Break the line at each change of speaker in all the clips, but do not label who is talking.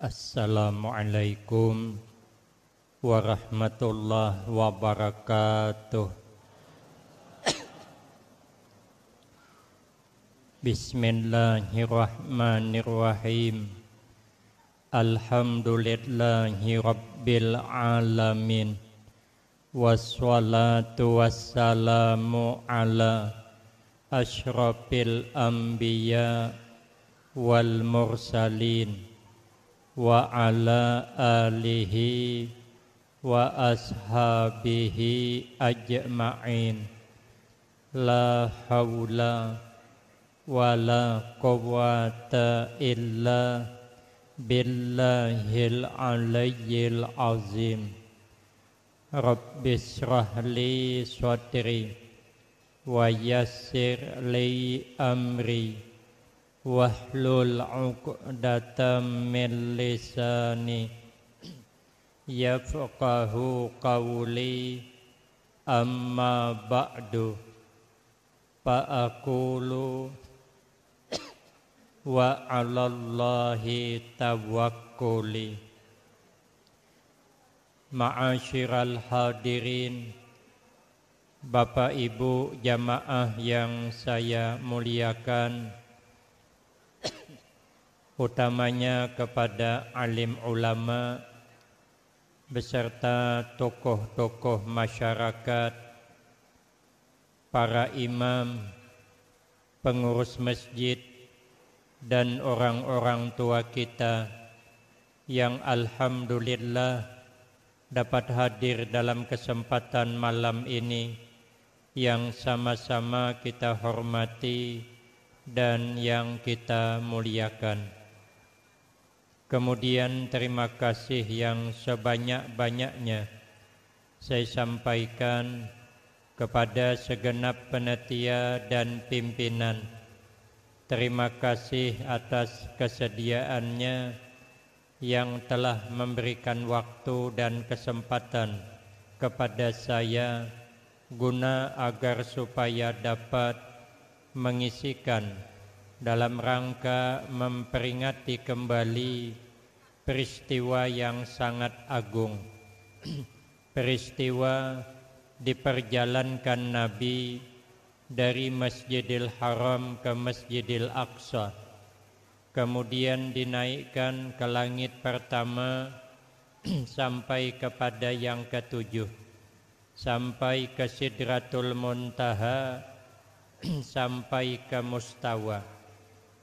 Assalamualaikum warahmatullahi wabarakatuh. Bismillahirrahmanirrahim. Alhamdulillahi rabbil alamin. Wassalatu wassalamu ala asyrafil anbiya wal mursalin wa ala alihi wa ashabihi ajma'in. La hawla wa la quwwata illa billahil aliyyil azim. Rabbis shrahli sadri wa yassir li amri wahlul 'uqdatam min lisani yafqahu qawli. Amma ba'du, fa'aqulu wa 'alallahi tawakkuli. Ma'asyiral hadirin, Bapak Ibu jamaah yang saya muliakan, utamanya kepada alim ulama beserta tokoh-tokoh masyarakat, para imam, pengurus masjid, dan orang-orang tua kita yang alhamdulillah dapat hadir dalam kesempatan malam ini yang sama-sama kita hormati dan yang kita muliakan. Kemudian terima kasih yang sebanyak-banyaknya saya sampaikan kepada segenap panitia dan pimpinan. Terima kasih atas kesediaannya yang telah memberikan waktu dan kesempatan kepada saya guna agar supaya dapat mengisikan dalam rangka memperingati kembali peristiwa yang sangat agung, peristiwa diperjalankan Nabi dari Masjidil Haram ke Masjidil Aqsa, kemudian dinaikkan ke langit pertama sampai kepada yang ketujuh, sampai ke Sidratul Muntaha, sampai ke Mustawa.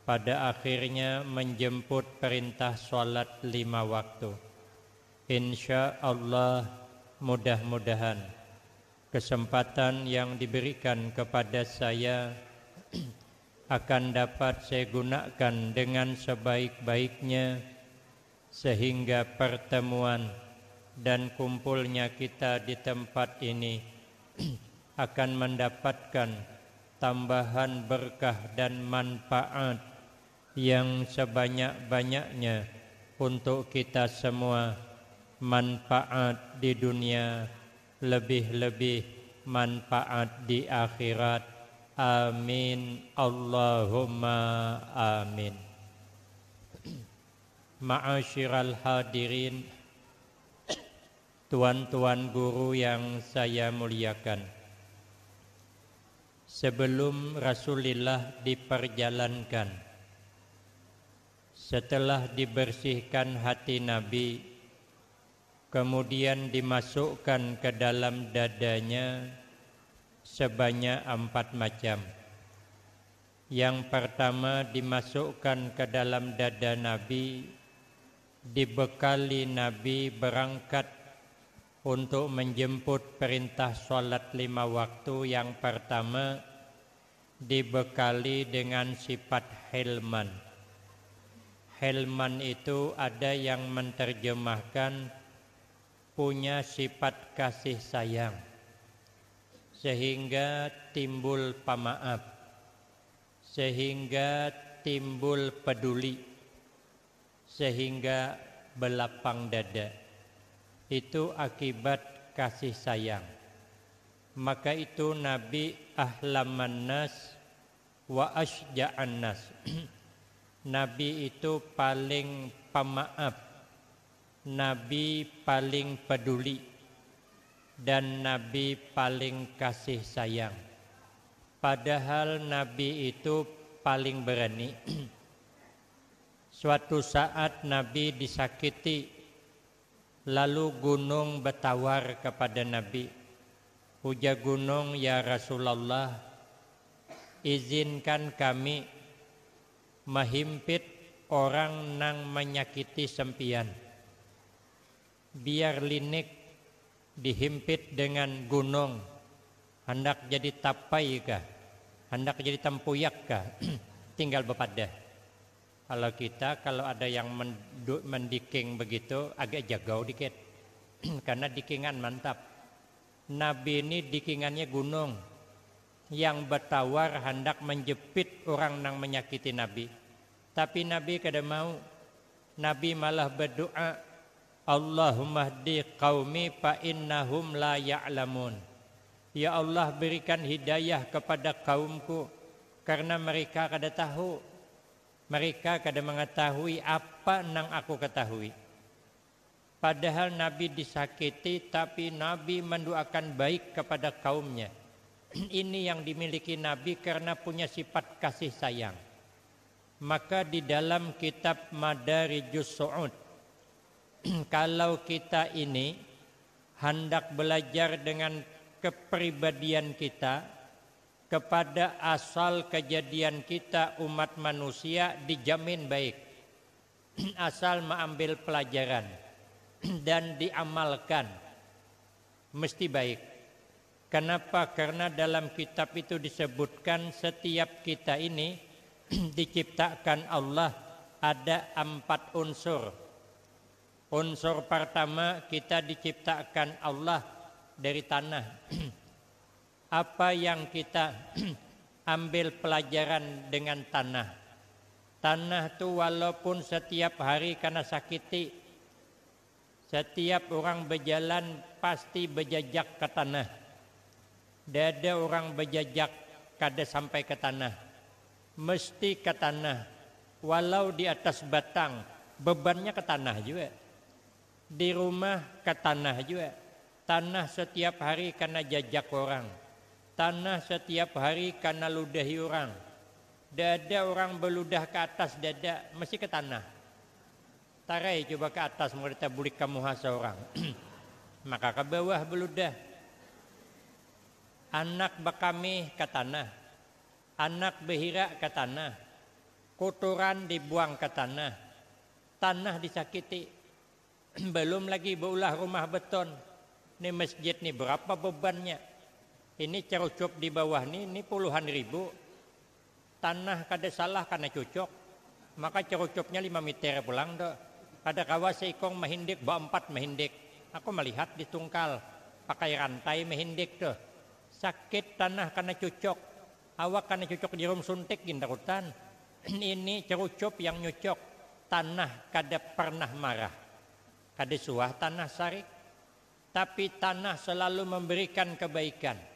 Pada akhirnya menjemput perintah sholat 5 waktu. Insya Allah mudah-mudahan kesempatan yang diberikan kepada saya akan dapat saya gunakan dengan sebaik-baiknya sehingga pertemuan dan kumpulnya kita di tempat ini akan mendapatkan tambahan berkah dan manfaat yang sebanyak-banyaknya untuk kita semua, manfaat di dunia, lebih-lebih manfaat di akhirat. Amin, Allahumma amin. Ma'asyiral hadirin, tuan-tuan guru yang saya muliakan, sebelum Rasulullah diperjalankan, setelah dibersihkan hati Nabi, kemudian dimasukkan ke dalam dadanya sebanyak 4 macam. Yang pertama dimasukkan ke dalam dada Nabi, dibekali Nabi berangkat untuk menjemput perintah sholat 5 waktu. Yang pertama dibekali dengan sifat hilman. Hilman itu ada yang menerjemahkan punya sifat kasih sayang, sehingga timbul pemaaf, sehingga timbul peduli, sehingga belapang dada. Itu akibat kasih sayang. Maka itu Nabi ahlaman nas wa asyja'an nas. Nabi itu paling pemaaf Nabi paling peduli dan Nabi paling kasih sayang. Padahal Nabi itu paling berani. Suatu saat Nabi disakiti, lalu gunung bertawar kepada Nabi. Ujar gunung, ya Rasulullah, izinkan kami menghimpit orang nang menyakiti sempian. Biar linik dihimpit dengan gunung, hendak jadi tapai kah? Hendak jadi tempuyak kah? Tinggal bepadah. Kalau ada yang mendiking begitu agak jagau dikit. Karena dikingan mantap. Nabi ini dikingannya gunung yang bertawar hendak menjepit orang yang menyakiti Nabi. Tapi Nabi kada mau. Nabi malah berdoa, Allahumma hdi qaumi fa innahum la ya'lamun. Ya Allah, berikan hidayah kepada kaumku karena mereka kada tahu. Mereka kada mengetahui apa nang aku ketahui. Padahal Nabi disakiti, tapi Nabi mendoakan baik kepada kaumnya. Ini yang dimiliki Nabi karena punya sifat kasih sayang. Maka di dalam kitab Madarijus Su'ud, kalau kita ini hendak belajar dengan kepribadian kita, kepada asal kejadian kita umat manusia dijamin baik. Asal mengambil pelajaran dan diamalkan mesti baik. Kenapa? Karena dalam kitab itu disebutkan setiap kita ini diciptakan Allah ada 4 unsur. Unsur pertama, kita diciptakan Allah dari tanah. Apa yang kita ambil pelajaran dengan tanah? Tanah itu walaupun setiap hari kena sakiti, setiap orang berjalan pasti berjejak ke tanah. Ada orang berjejak kada sampai ke tanah, mesti ke tanah. Walau di atas batang, bebannya ke tanah juga. Di rumah ke tanah juga. Tanah setiap hari kena jejak orang. Tanah setiap hari karena ludahi orang. Dada orang beludah ke atas dada, mesti ke tanah. Tarai coba ke atas, mau ditabulik kamu hasa orang. Maka ke bawah beludah. Anak bakami ke tanah. Anak behira ke tanah. Kotoran dibuang ke tanah. Tanah disakiti. Belum lagi beulah rumah beton. Ini masjid nih berapa bebannya? Ini cerucup di bawah ini puluhan ribu. Tanah kada salah karena cucuk. Maka cerucupnya 5 meter pulang do. Kada kawa seikong mahindik, 4 mahindik. Aku melihat di tungkal pakai rantai mahindik do. Sakit tanah karena cucuk. Awak karena cucuk jarum suntik gindarutan. Ini cerucup yang nyucuk. Tanah kada pernah marah. Kada suah tanah sarik. Tapi tanah selalu memberikan kebaikan.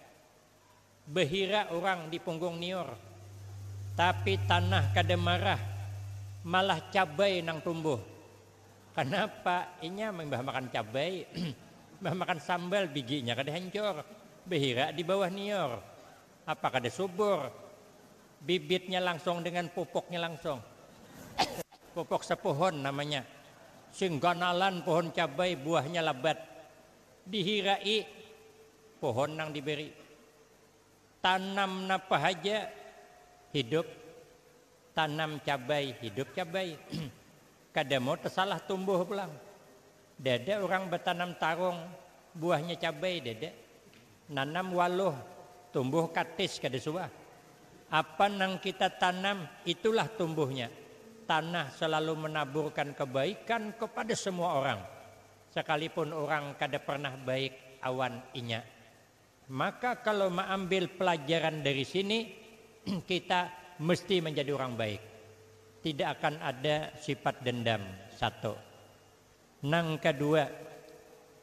Behira orang di punggung nior, tapi tanah kada marah, malah cabai nang tumbuh. Kenapa? Inya membah makan cabai, membah makan sambal, bijinya kada hancur. Behira di bawah nior, apa kada subur? Bibitnya langsung dengan pupuknya langsung. Pupuk sepohon namanya. Singganalan pohon cabai, buahnya lebat. Dihirai pohon nang diberi. Tanam napa aja hidup, tanam cabai hidup cabai. Kada mau tersalah tumbuh pulang. Dada orang bertanam tarung, buahnya cabai dada. Nanam waluh, tumbuh katis kada suah. Apa nang kita tanam itulah tumbuhnya. Tanah selalu menaburkan kebaikan kepada semua orang. Sekalipun orang kada pernah baik awan inya. Maka kalau mengambil pelajaran dari sini, kita mesti menjadi orang baik. Tidak akan ada sifat dendam. 1. Nang kedua,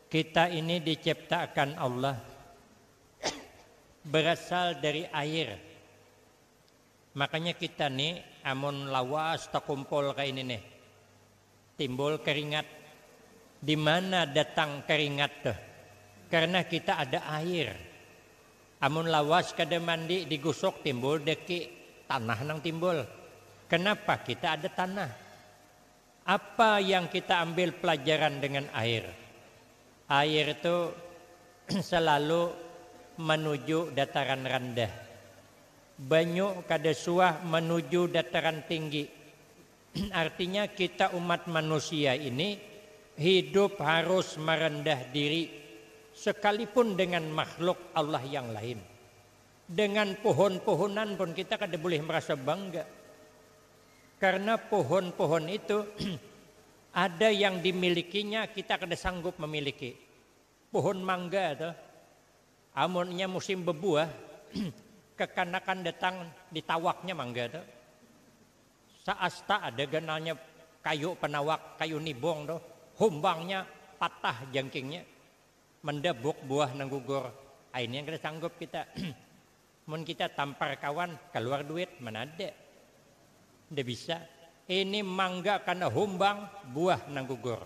kita ini diciptakan Allah berasal dari air. Makanya kita nih amun lawas tak kumpul kayak ini nih, timbul keringat. Di mana datang keringat tuh? Karena kita ada air. Amun lawas kada mandi digusok timbul deki tanah nang timbul. Kenapa kita ada tanah? Apa yang kita ambil pelajaran dengan air? Air itu selalu menuju dataran rendah. Banyu kada suah menuju dataran tinggi. Artinya kita umat manusia ini hidup harus merendah diri sekalipun dengan makhluk Allah yang lain. Dengan pohon-pohonan pun kita kada boleh merasa bangga. Karena pohon-pohon itu ada yang dimilikinya kita kada sanggup memiliki. Pohon mangga tuh, amunnya musim berbuah, kekanakan datang ditawaknya mangga tuh. Saasta ada ganalnya kayu penawak, kayu nibong tuh, humbangnya patah jangkingnya, mendebuk buah nang gugur. Ini yang kada sanggup kita. Mun kita tampar kawan keluar duit mana ada. Tidak bisa. Ini mangga karena humbang buah nang gugur.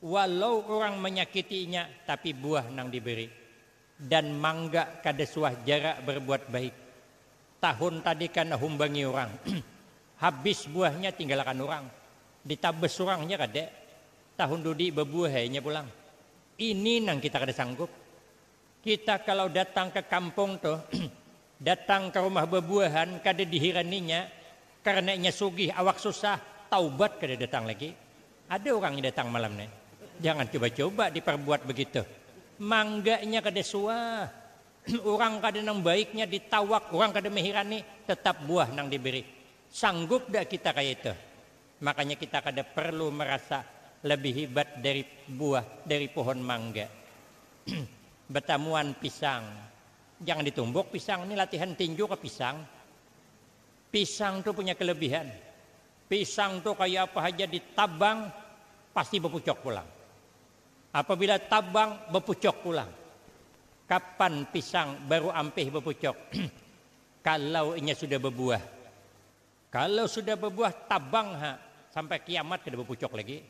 Walau orang menyakitinya tapi buah nang diberi. Dan mangga kada suah jarak berbuat baik. Tahun tadi karena humbangi orang. Habis buahnya tinggalkan orang. Ditabes orangnya kada. Tahun dudi berbuahnya pulang. Ini nang kita kada sanggup. Kita kalau datang ke kampung tuh, datang ke rumah berbuahan kada dihiraninya. Karena nya sugih awak susah, taubat kada datang lagi. Ada orang yang datang malam nih. Jangan coba-coba diperbuat begitu. Mangganya kada suah. Orang kada nang baiknya ditawak, orang kada mehirani, tetap buah nang diberi. Sanggup dah kita kayak itu. Makanya kita kada perlu merasa lebih hebat dari buah, dari pohon mangga. Betamuan pisang. Jangan ditumbuk pisang, ini latihan tinju ke pisang. Pisang tuh punya kelebihan. Pisang tuh kayak apa aja ditabang pasti berpucuk pulang. Apabila tabang berpucuk pulang. Kapan pisang baru ampih berpucuk? Kalau inya sudah berbuah. Kalau sudah berbuah tabang sampai kiamat kada berpucuk lagi.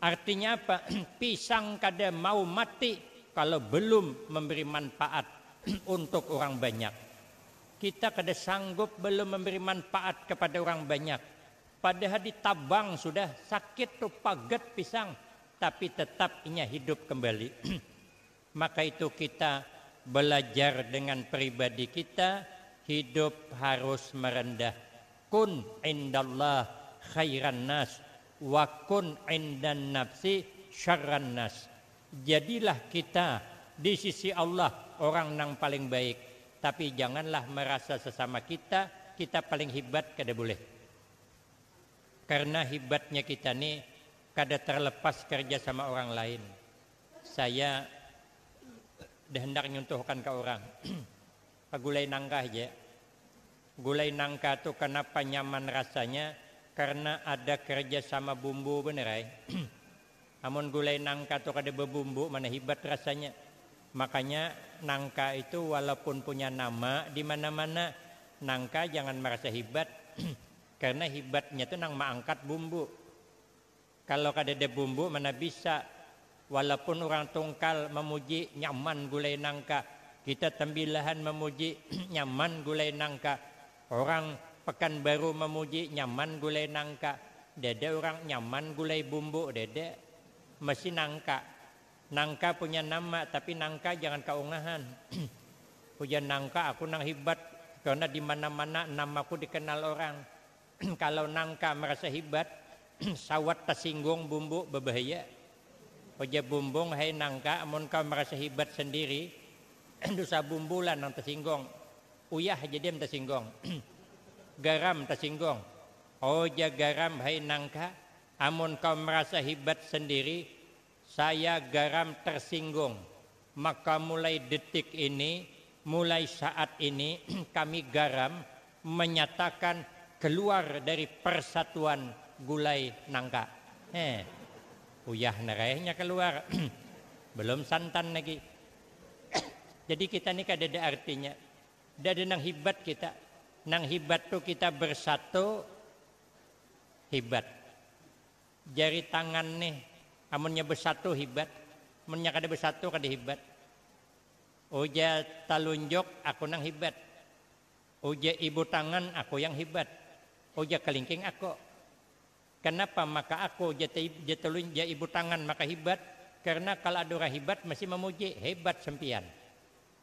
Artinya apa? Pisang kada mau mati kalau belum memberi manfaat untuk orang banyak. Kita kada sanggup belum memberi manfaat kepada orang banyak. Padahal ditabang sudah sakit tuh paget pisang. Tapi tetap inya hidup kembali. Maka itu kita belajar dengan pribadi kita. Hidup harus merendah. Kun indallah khairan nas. Wa kun indan nafsi syarran nas. Jadilah kita di sisi Allah orang yang paling baik. Tapi janganlah merasa sesama kita paling hebat, kada boleh. Karena hebatnya kita nih kada terlepas kerja sama orang lain. Saya hendak nyuntuhkan ke orang. Gulai nangka aja. Gulai nangka tuh kenapa nyaman rasanya? Karena ada kerja sama bumbu bener ay. Amun gulai nangka tuh kada berbumbu mana hebat rasanya. Makanya nangka itu walaupun punya nama di mana-mana, nangka jangan merasa hebat karena hebatnya itu nang mengangkat bumbu. Kalau kada ada bumbu mana bisa. Walaupun orang tungkal memuji nyaman gulai nangka, kita tembilahan memuji nyaman gulai nangka. Orang Pekanbaru memuji nyaman gulai nangka. Dada orang nyaman gulai bumbu, dada mesti nangka. Nangka punya nama, tapi nangka jangan kaungahan. Punya nangka aku nang hebat karena di mana-mana namaku dikenal orang. Kalau nangka merasa hebat, sawat tersinggung bumbu berbahaya. Punya bumbung hai nangka, amun kau merasa hebat sendiri, dosa bumbulan nang tersinggung. Uyah aja dia tersinggung. Garam tersinggung. Oh ja garam hai nangka, amun kau merasa hebat sendiri, saya garam tersinggung. Maka mulai detik ini, mulai saat ini kami garam menyatakan keluar dari persatuan gulai nangka. Uyah nerehnya keluar. Belum santan lagi. Jadi kita ini kada ada artinya. Tidak ada nang hebat kita. Nang hebat tuh kita bersatu hebat. Jari tangan nih Amunnya bersatu hebat, amunnya kada bersatu kada hebat. Uja talunjuk aku nang hebat. Uja ibu tangan aku yang hebat. Uja kelingking aku. Kenapa maka aku jatulunja ibu tangan maka hebat? Karena kalau ada orang hebat masih memuji hebat sempian.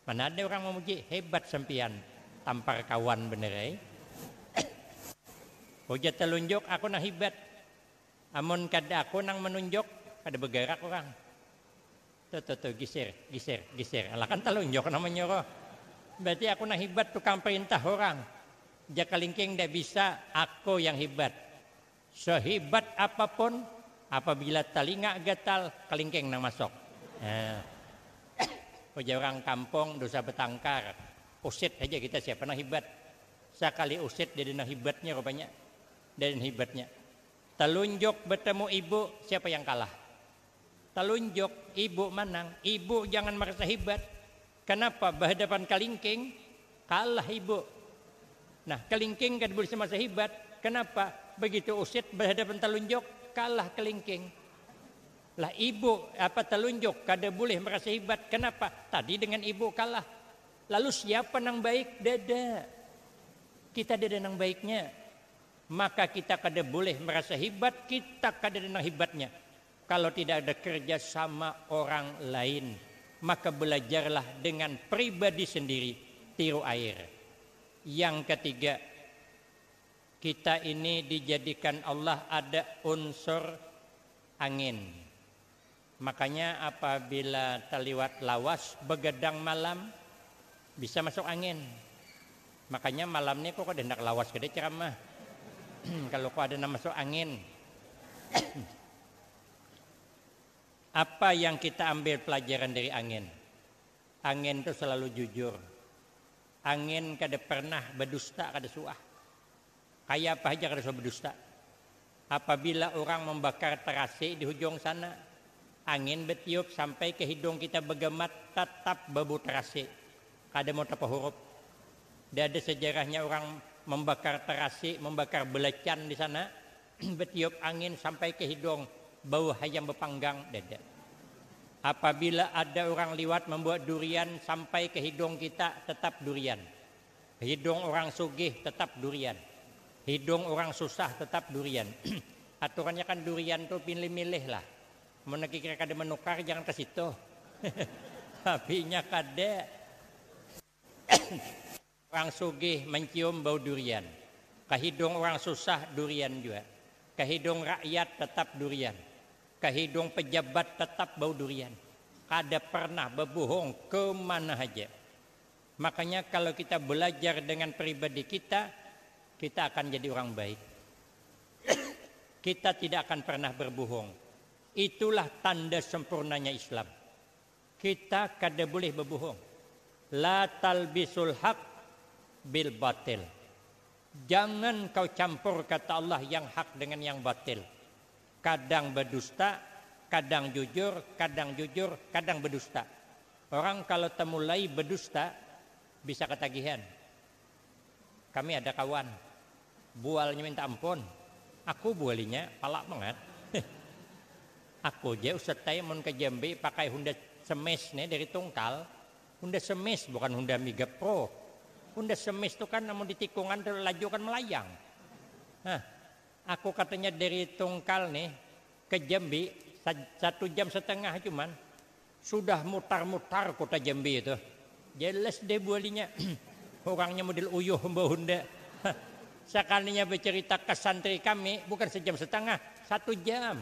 Mana ada orang memuji hebat sempian. Tampar kawan bener Uja telunjuk aku nang hebat. Amun kada aku nang menunjuk kada bergerak orang. Tuh geser. Alah kan telunjuk namanya roh. Berarti aku nang hebat tukang perintah orang. Jakalingking tidak bisa, aku yang hebat. Sehebat apapun, apabila telinga gatal, kelingking nang masuk. Uja orang kampung dosa bertangkar. Usit aja kita siapa nang hebat. Sekali usit dia nang hebatnya rupanya. Dan hebatnya. Telunjuk bertemu ibu, siapa yang kalah? Telunjuk, ibu menang. Ibu jangan merasa hebat. Kenapa? Berhadapan kalingking, kalah ibu. Nah, kelingking kan boleh semasa hebat. Kenapa? Begitu usit berhadapan telunjuk, kalah kelingking. Lah ibu telunjuk kada boleh merasa hebat. Kenapa? Tadi dengan ibu kalah. Lalu siapa nang baik? Dada. Kita dada nang baiknya. Maka kita kada boleh merasa hebat, kita kada nang hebatnya. Kalau tidak ada kerja sama orang lain, maka belajarlah dengan pribadi sendiri, tiru air. Yang ketiga, kita ini dijadikan Allah ada unsur angin. Makanya apabila terliwat lawas begadang malam bisa masuk angin. Makanya malam ini kok ada hendak lawas gede ceramah. Kalau kok ada masuk angin. Apa yang kita ambil pelajaran dari angin? Angin itu selalu jujur. Angin kada pernah berdusta, kada suah. Kayak apa aja kada suah berdusta. Apabila orang membakar terasi di hujung sana, angin bertiup sampai ke hidung kita bergemat, tetap berbau terasi. Kada mau tapa huruf. Dan ada sejarahnya orang membakar terasi, membakar belacan di sana, bertiup angin sampai ke hidung, bau hayam berpanggang dada. Apabila ada orang liwat membuat durian sampai ke hidung kita, tetap durian. Hidung orang sugih tetap durian. Hidung orang susah tetap durian. Aturannya kan durian tuh pilih-milih lah. Meneki kira kada menukar jangan ke situ. Tapinya kada. Orang sugih mencium bau durian. Ke hidung orang susah durian juga. Ke hidung rakyat tetap durian. Ke hidung pejabat tetap bau durian. Kada pernah berbohong kemana aja. Makanya kalau kita belajar dengan pribadi kita, kita akan jadi orang baik. Kita tidak akan pernah berbohong. Itulah tanda sempurnanya Islam. Kita kada boleh berbohong. La talbisul haq bil batil. Jangan kau campur kata Allah yang hak dengan yang batil. Kadang berdusta, kadang jujur, kadang berdusta. Orang kalau temulai berdusta bisa ketagihan. Kami ada kawan, bualnya minta ampun. Aku bualinya palak banget. Aku aja Ustaz tay mun ke Jambi pakai Honda Semis nih dari Tungkal. Honda Semis bukan Honda Mega Pro. Honda Semis itu kan namun di tikungan laju kan melayang. Aku katanya dari Tungkal nih ke Jambi 1,5 jam cuman sudah mutar-mutar kota Jambi itu. Jelas deh bualinya. Orangnya model uyuh mbak Honda. Sekalinya bercerita ke santri kami bukan 1,5 jam, 1 jam.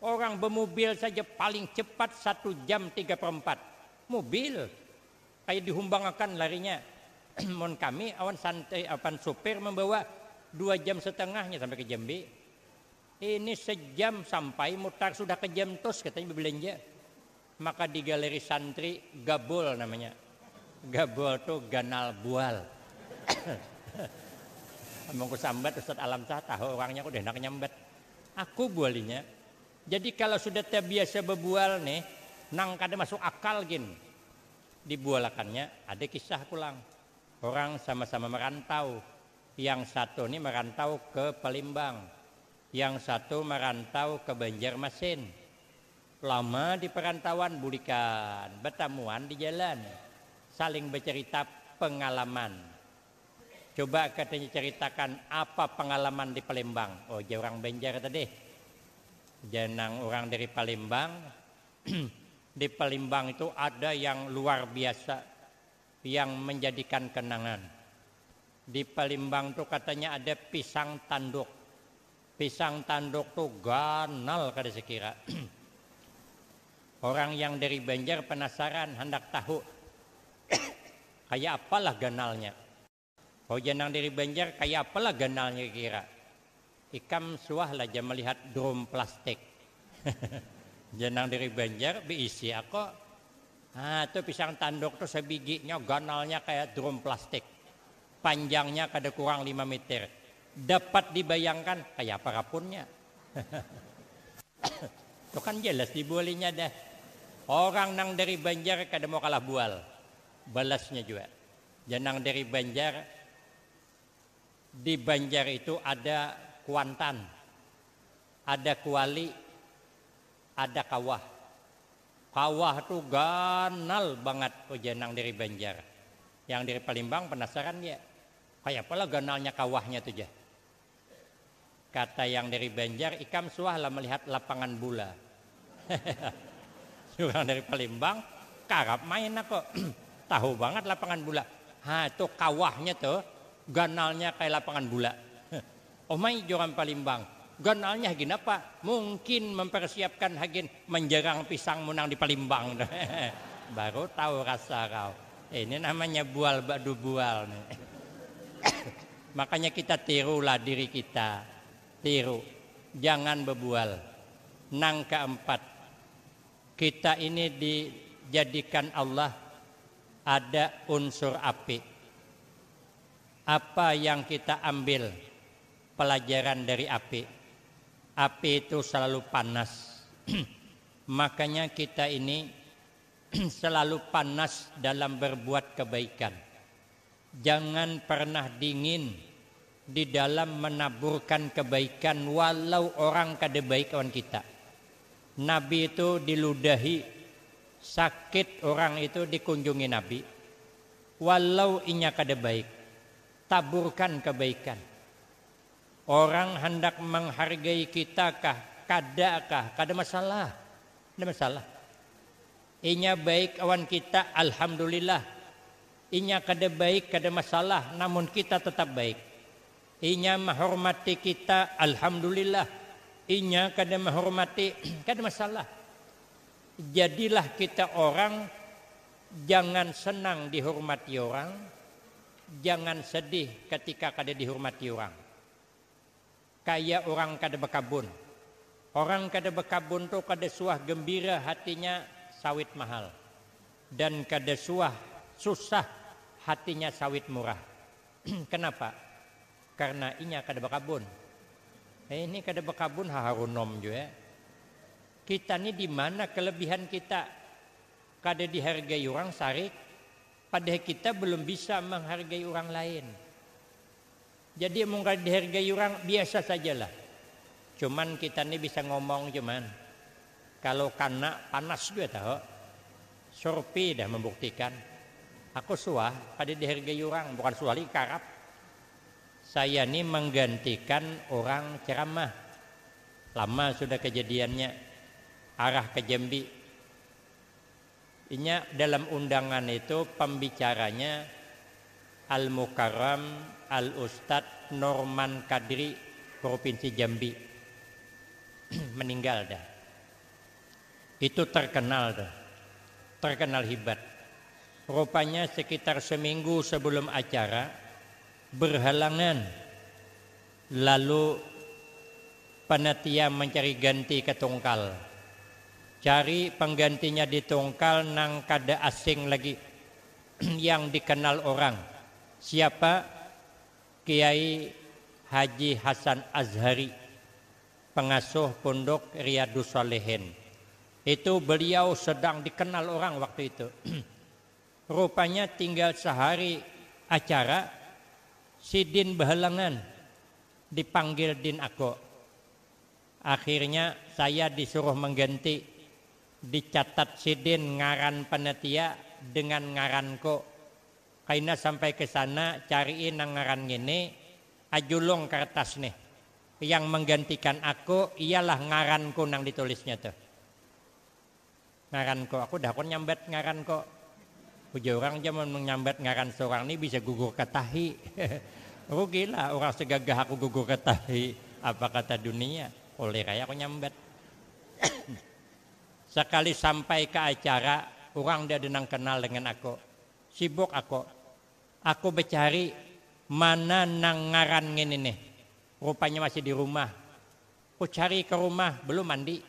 Orang bermobil saja paling cepat 1 jam 3/4. Mobil kayak dihumbangkan larinya. Mon kami awan santri awan supir membawa 2,5 jam sampai ke Jambi. Ini 1 jam sampai mutar sudah ke Jamtos katanya berbelanja. Maka di galeri santri Gabol namanya. Gabol tuh ganal bual. Amangku sambat Ustaz Alam tahu orangnya udah enak nyambat. Aku bualinya. Jadi kalau sudah terbiasa berbual nih, nang kada masuk akal gin. Dibualakannya ada kisah pulang. Orang sama-sama merantau. Yang satu nih merantau ke Palembang. Yang satu merantau ke Banjarmasin. Lama di perantauan bulikan, bertemuan di jalan, saling bercerita pengalaman. Coba katanya ceritakan apa pengalaman di Palembang. Oh, dia orang Banjar tadi. Jenang orang dari Palembang. Di Palembang itu ada yang luar biasa yang menjadikan kenangan. Di Palembang tuh katanya ada pisang tanduk. Pisang tanduk tuh ganal kada sekira. Orang yang dari Banjar penasaran, hendak tahu kayak apalah ganalnya. Oh, jenang dari Banjar kayak apalah ganalnya kira. Ikam suah lah jam melihat drum plastik. Jenang dari Banjar diisi aku. Itu pisang tanduk tuh sebijinya ganalnya kayak drum plastik. Panjangnya kada kurang 5 meter. Dapat dibayangkan kayak apa rapunnya. Itu kan jelas dibualinya dah. Orang nang dari Banjar kada mau kalah bual. Balasnya juga. Jenang dari Banjar, di Banjar itu ada Kuantan, ada Kuali, ada Kawah. Kawah tuh ganal banget jenang dari Banjar. Yang dari Palembang penasaran ya, kayak apalah ganalnya kawahnya tuh ya. Kata yang dari Banjar, ikam suah lah melihat lapangan bola. Orang dari Palembang karap main aku. Tahu banget lapangan bola. Itu kawahnya tuh ganalnya kayak lapangan bola. Oh mai orang Palembang. Ganalnya hagin apa? Mungkin mempersiapkan hagin menjerang pisang menang di Palembang. Baru tahu rasa kau. Ini namanya bual badu bual. Makanya kita tirulah diri kita. Tiru. Jangan bebual. Nang keempat. Kita ini dijadikan Allah ada unsur api. Apa yang kita ambil pelajaran dari api? Api itu selalu panas. Makanya kita ini selalu panas dalam berbuat kebaikan. Jangan pernah dingin di dalam menaburkan kebaikan walau orang kada baik kawan kita. Nabi itu diludahi, sakit orang itu dikunjungi Nabi. Walau inya kada baik, taburkan kebaikan. Orang hendak menghargai kita kah, kada masalah. Kada masalah. Inya baik awan kita, alhamdulillah. Inya kada baik, kada masalah, namun kita tetap baik. Inya menghormati kita, alhamdulillah. Inya kada menghormati, kada masalah. Jadilah kita orang, jangan senang dihormati orang, jangan sedih ketika kada dihormati orang. Kayak orang kada bekabun. Orang kada bekabun tuh kada suah gembira hatinya sawit mahal. Dan kada suah susah hatinya sawit murah. Kenapa? Karena inya kada bekabun. Ini kada bekabun haharunom juga. Kita ini di mana kelebihan kita? Kada dihargai orang sarik, padahal kita belum bisa menghargai orang lain. Jadi mau kada dihargai orang biasa sajalah. Cuman kita ini bisa ngomong cuman. Kalau kena panas juga tahu. Surpi dah membuktikan. Aku suah kada dihargai orang, bukan suah lagi karap. Saya ini menggantikan orang ceramah. Lama sudah kejadiannya. Arah ke Jambi. Inya dalam undangan itu pembicaranya Al-Mukarram Al-Ustadz Norman Kadri Provinsi Jambi. Meninggal dah. Itu terkenal dah. Terkenal hebat. Rupanya sekitar seminggu sebelum acara berhalangan, lalu panitia mencari ganti ke Tungkal. Cari penggantinya di Tungkal nang kada asing lagi yang dikenal orang. Siapa? Kiai Haji Hasan Azhari, pengasuh Pondok Riyadus Shalihin. Itu beliau sedang dikenal orang waktu itu. Rupanya tinggal sehari acara, si Din berhalangan, dipanggil Din aku. Akhirnya saya disuruh mengganti. dicatat sidin ngaran panitia dengan ngaran ko. Kaina sampai ke sana cariin nang ngaran gini, ajulung kertas nih. Yang menggantikan aku ialah ngaranku nang ditulisnya tuh. Ngaran ko, aku dah kon nyambat ngaran ko. Puja orang zaman menyambat ngaran seorang ini bisa gugur ke tahi. Rugilah orang segagah aku gugur ke tahi. Apa kata dunia? Oleh kaya aku nyambat. Sekali sampai ke acara, orang dia denang kenal dengan aku. Sibuk aku. Aku bercari mana nang ngaran ini nih. Rupanya masih di rumah. Aku cari ke rumah, belum mandi.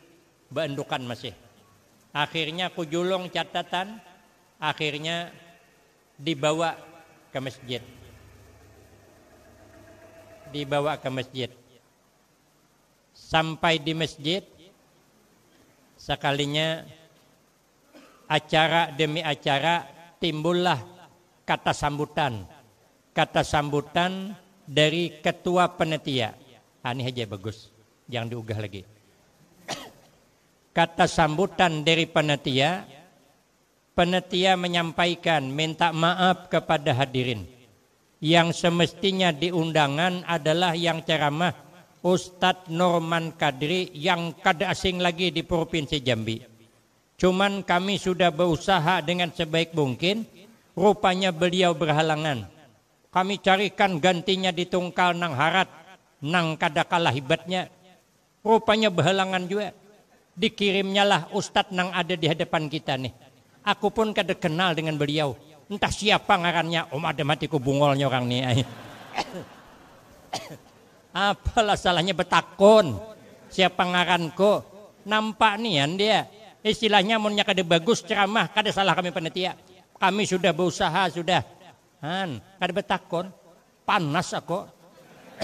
Bendukan masih. Akhirnya aku julung catatan. Akhirnya dibawa ke masjid. Dibawa ke masjid. Sampai di masjid. Sekalinya acara demi acara timbullah kata sambutan. Kata sambutan dari ketua panitia. Ini aja bagus, jangan diugah lagi. Kata sambutan dari panitia, panitia menyampaikan minta maaf kepada hadirin. Yang semestinya diundangan adalah yang ceramah Ustadz Norman Kadri yang kada asing lagi di Provinsi Jambi. Cuman kami sudah berusaha dengan sebaik mungkin, rupanya beliau berhalangan. Kami carikan gantinya di Tungkal nang harat, nang kada kalah hebatnya. Rupanya berhalangan juga. Dikirimnya lah Ustadz nang ada di hadapan kita nih. Aku pun kada kenal dengan beliau. Entah siapa ngarannya, ada matiku bungolnya orang nih. Apalah salahnya betakon. Siapa ngaranku? Nampak nian dia. Istilahnya munnya kada bagus ceramah, kada salah kami panitia. Kami sudah berusaha, sudah. Kada betakon, panas aku.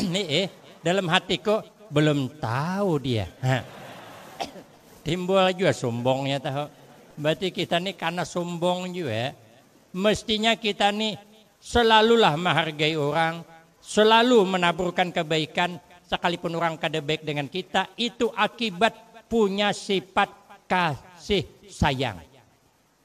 Nih dalam hatiku belum tahu dia. Timbul juga sombongnya tahu. Berarti kita nih karena sombong juga. Mestinya kita nih selalulah menghargai orang, selalu menaburkan kebaikan, sekalipun orang kada baik dengan kita, itu akibat punya sifat kasih sayang.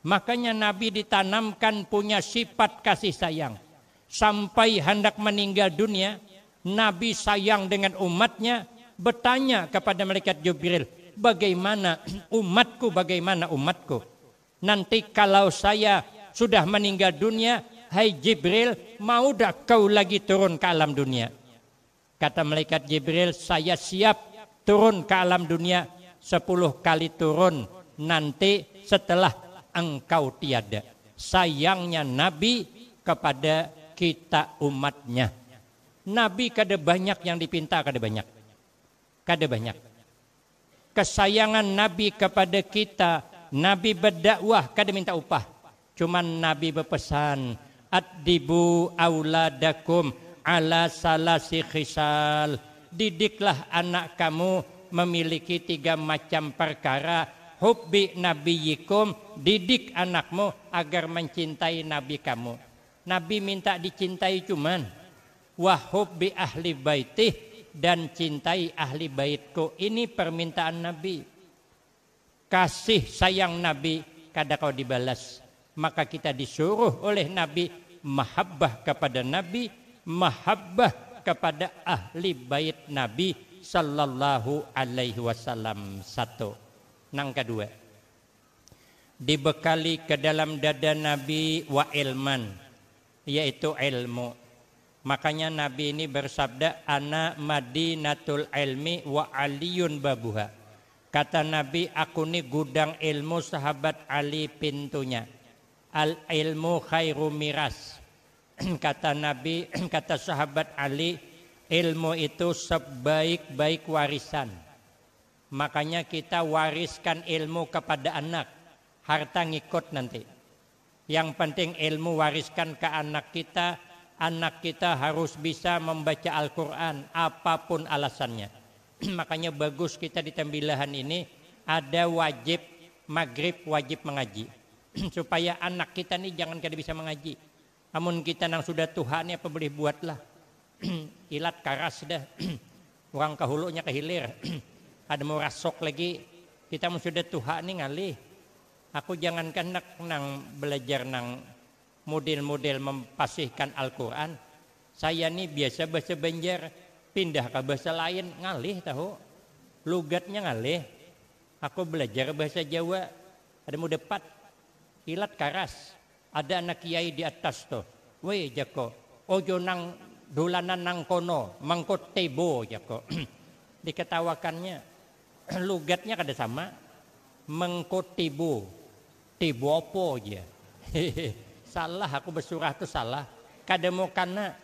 Makanya Nabi ditanamkan punya sifat kasih sayang. Sampai hendak meninggal dunia, Nabi sayang dengan umatnya, bertanya kepada malaikat Jibril, bagaimana umatku, bagaimana umatku. Nanti kalau saya sudah meninggal dunia, hai Jibril, mau dak kau lagi turun ke alam dunia? Kata malaikat Jibril, saya siap turun ke alam dunia 10 kali turun nanti setelah engkau tiada. Sayangnya Nabi kepada kita umatnya. Nabi kada banyak yang dipinta, kada banyak. Kada banyak. Kesayangan Nabi kepada kita, Nabi berdakwah kada minta upah. Cuman Nabi berpesan, addibu auladakum ala salasi khisal. Didiklah anak kamu memiliki 3 macam perkara. Hubbi nabiyikum, didik anakmu agar mencintai nabi kamu. Nabi minta dicintai cuman wa hubbi ahli baitih, dan cintai ahli baitku. Ini permintaan Nabi. Kasih sayang Nabi kada kau dibalas. Maka kita disuruh oleh Nabi mahabbah kepada Nabi, mahabbah kepada ahli bait Nabi sallallahu alaihi wasallam. Satu. Nang kedua, dibekali ke dalam dada Nabi wa ilman, yaitu ilmu. Makanya Nabi ini bersabda, ana madinatul ilmi wa aliyun babuha. Kata Nabi, aku ini gudang ilmu, sahabat Ali pintunya. Al ilmu khairu miras. Kata Nabi, kata sahabat Ali, ilmu itu sebaik-baik warisan. Makanya kita wariskan ilmu kepada anak. Harta ngikut nanti. Yang penting ilmu wariskan ke anak kita. Anak kita harus bisa membaca Al-Quran apapun alasannya. Makanya bagus kita di tembilahan ini ada wajib maghrib, wajib mengaji. Supaya anak kita nih jangan kada bisa mengaji. Namun kita nang sudah Tuhan apa boleh buatlah. Ilat karas dah. Orang kahulunya kehilir. Ada mau rasok lagi, kita sudah Tuhan nih ngalih. Aku jangankan nang belajar nang model-model mempasihkan Al-Quran. Saya nih biasa bahasa Banjar, pindah ke bahasa lain ngalih tahu. Lugatnya ngalih. Aku belajar bahasa Jawa, ada mau depat, ilat karas. Ada anak kiai di atas tuh. Weh jako, ojo nang dolanan nang kono, mangkot tebo jako. Diketawakannya, lugatnya kada sama. Mangkot tebo, tebo apa aja. Salah, aku bersurah tuh salah. Kada mau karena